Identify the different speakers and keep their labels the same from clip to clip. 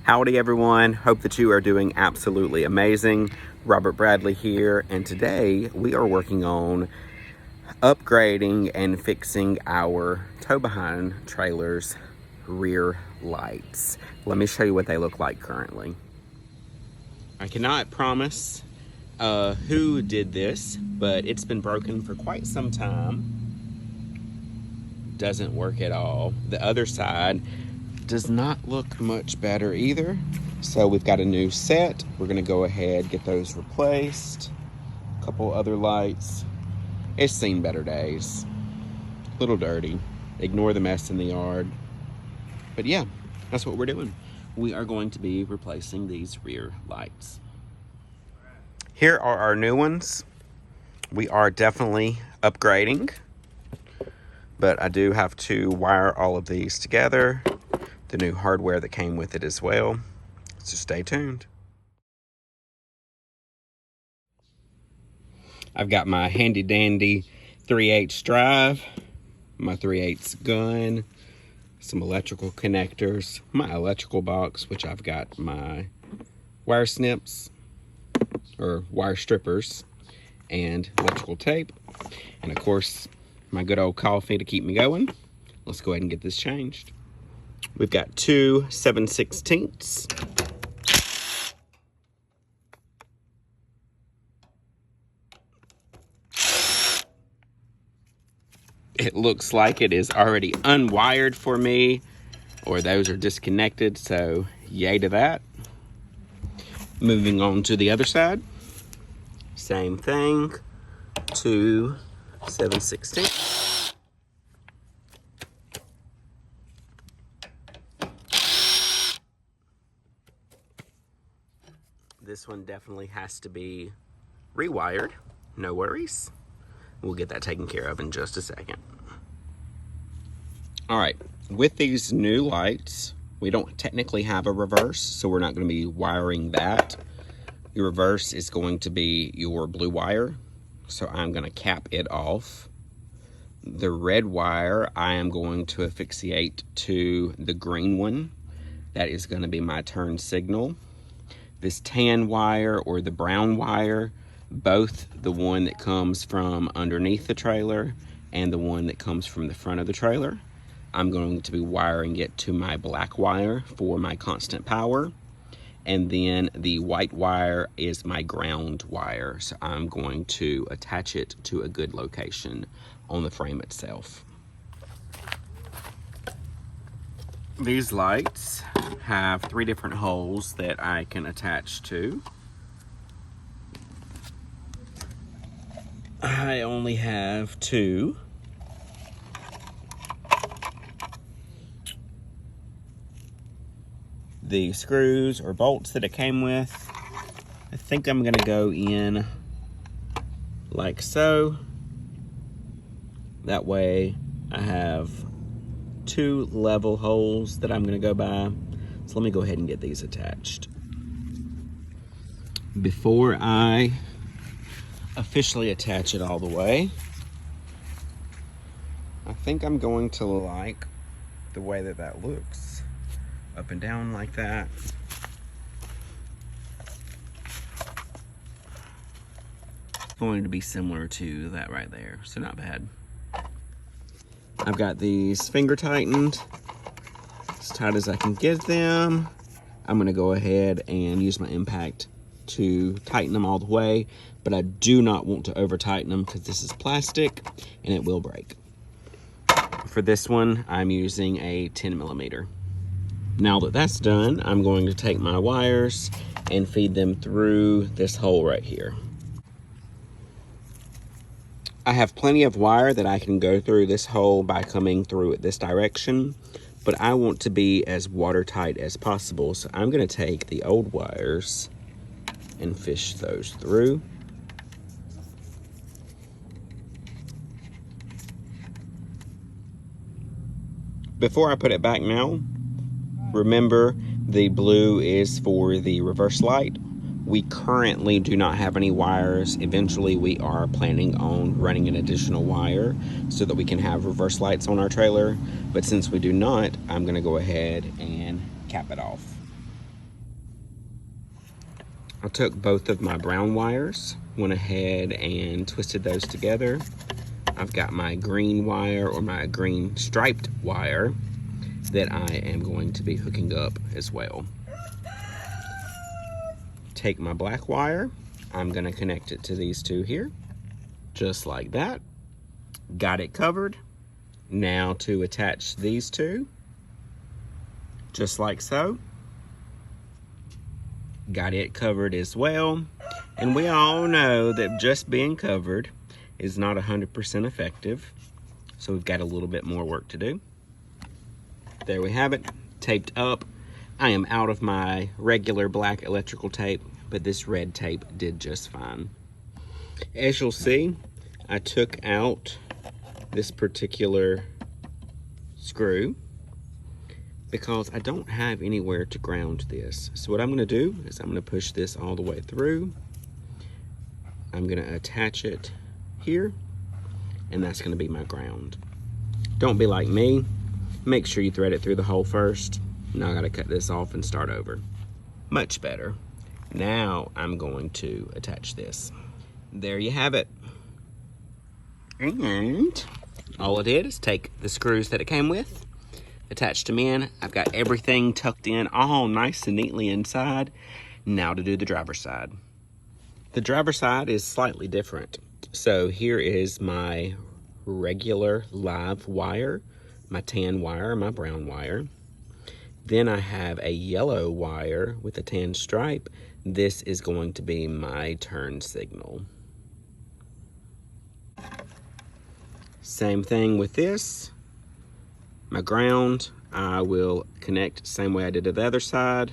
Speaker 1: Howdy everyone, hope that you are doing absolutely amazing. Robert Bradley here, and today we are working on upgrading and fixing our tow-behind trailer's rear lights. Let me show you what they look like currently. I cannot promise who did this, but it's been broken for quite some time. Doesn't work at all. The other side does not look much better either. So we've got a new set. We're gonna go ahead, get those replaced. A couple other lights. It's seen better days. A little dirty. Ignore the mess in the yard. But yeah, that's what we're doing. We are going to be replacing these rear lights. Here are our new ones. We are definitely upgrading, but I do have to wire all of these together. The new hardware that came with it as well. So stay tuned. I've got my handy dandy 3/8 drive, my 3/8 gun, some electrical connectors, my electrical box, which I've got my wire snips or wire strippers and electrical tape, and of course my good old coffee to keep me going. Let's go ahead and get this changed. We've got two 7/16. It looks like it is already unwired for me, or those are disconnected, so yay to that. Moving on to the other side. Same thing, two 7/16. This one definitely has to be rewired. No worries. We'll get that taken care of in just a second. All right, with these new lights, we don't technically have a reverse, so we're not going to be wiring that. Your reverse is going to be your blue wire, so I'm going to cap it off. The red wire, I am going to asphyxiate to the green one. That is going to be my turn signal. This tan wire or the brown wire, both the one that comes from underneath the trailer and the one that comes from the front of the trailer, I'm going to be wiring it to my black wire for my constant power. And then the white wire is my ground wire, so I'm going to attach it to a good location on the frame itself. These lights have 3 different holes that I can attach to. I only have 2. The screws or bolts that it came with, I think I'm gonna go in like so. That way I have 2 level holes that I'm gonna go by. So let me go ahead and get these attached. Before I officially attach it all the way, I think I'm going to like the way that that looks. Up and down like that. It's going to be similar to that right there, so not bad. I've got these finger tightened as tight as I can get them. I'm gonna go ahead and use my impact to tighten them all the way, but I do not want to over tighten them because this is plastic and it will break. For this one, I'm using a 10mm. Now that that's done, I'm going to take my wires and feed them through this hole right here. I have plenty of wire that I can go through this hole by coming through it this direction, but I want to be as watertight as possible, so I'm going to take the old wires and fish those through. Before I put it back now, remember the blue is for the reverse light. We currently do not have any wires. Eventually we are planning on running an additional wire so that we can have reverse lights on our trailer. But since we do not, I'm gonna go ahead and cap it off. I took both of my brown wires, went ahead and twisted those together. I've got my green wire, or my green striped wire, that I am going to be hooking up as well. Take my black wire, I'm gonna connect it to these two here, just like that. Got it covered. Now to attach these two, just like so. Got it covered as well. And we all know that just being covered is not 100% effective, so we've got a little bit more work to do. There we have it, taped up. I am out of my regular black electrical tape, but this red tape did just fine. As you'll see, I took out this particular screw because I don't have anywhere to ground this. So what I'm gonna do is I'm gonna push this all the way through. I'm gonna attach it here, and that's gonna be my ground. Don't be like me. Make sure you thread it through the hole first. Now I gotta cut this off and start over. Much better. Now I'm going to attach this. There you have it. And all I did is take the screws that it came with, attached them in. I've got everything tucked in all nice and neatly inside. Now to do the driver's side. The driver's side is slightly different. So here is my regular live wire, my tan wire, my brown wire. Then I have a yellow wire with a tan stripe. This is going to be my turn signal. Same thing with this. My ground, I will connect same way I did to the other side.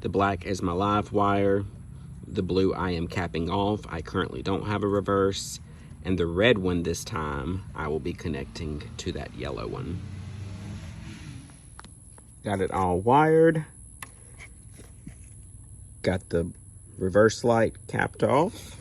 Speaker 1: The black is my live wire. The blue I am capping off. I currently don't have a reverse. And the red one this time, I will be connecting to that yellow one. Got it all wired. Got the reverse light capped off.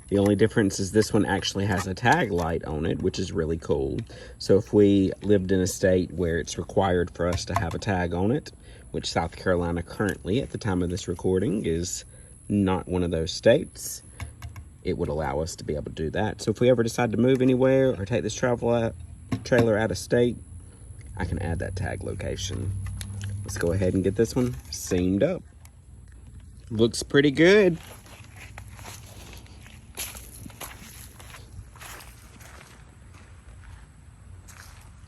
Speaker 1: The only difference is this one actually has a tag light on it, which is really cool. So if we lived in a state where it's required for us to have a tag on it, which South Carolina currently, at the time of this recording, is not one of those states, it would allow us to be able to do that. So if we ever decide to move anywhere or take this trailer out of state, I can add that tag location. Let's go ahead and get this one seamed up. Looks pretty good.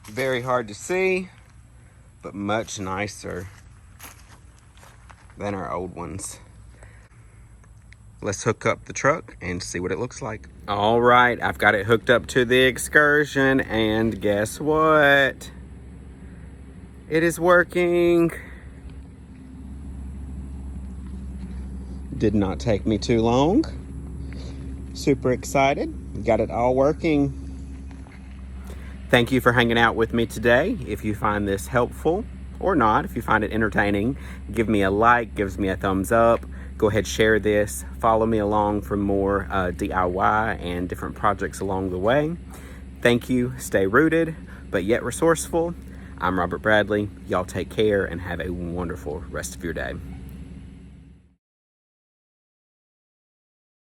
Speaker 1: Very hard to see, but much nicer than our old ones. Let's hook up the truck and see what it looks like. All right, I've got it hooked up to the Excursion, and guess what? It is working. Did not take me too long. Super excited. Got it all working. Thank you for hanging out with me today. If you find this helpful or not, if you find it entertaining, give me a like, gives me a thumbs up. Go ahead, share this. Follow me along for more DIY and different projects along the way. Thank you. Stay rooted, but yet resourceful. I'm Robert Bradley. Y'all take care and have a wonderful rest of your day.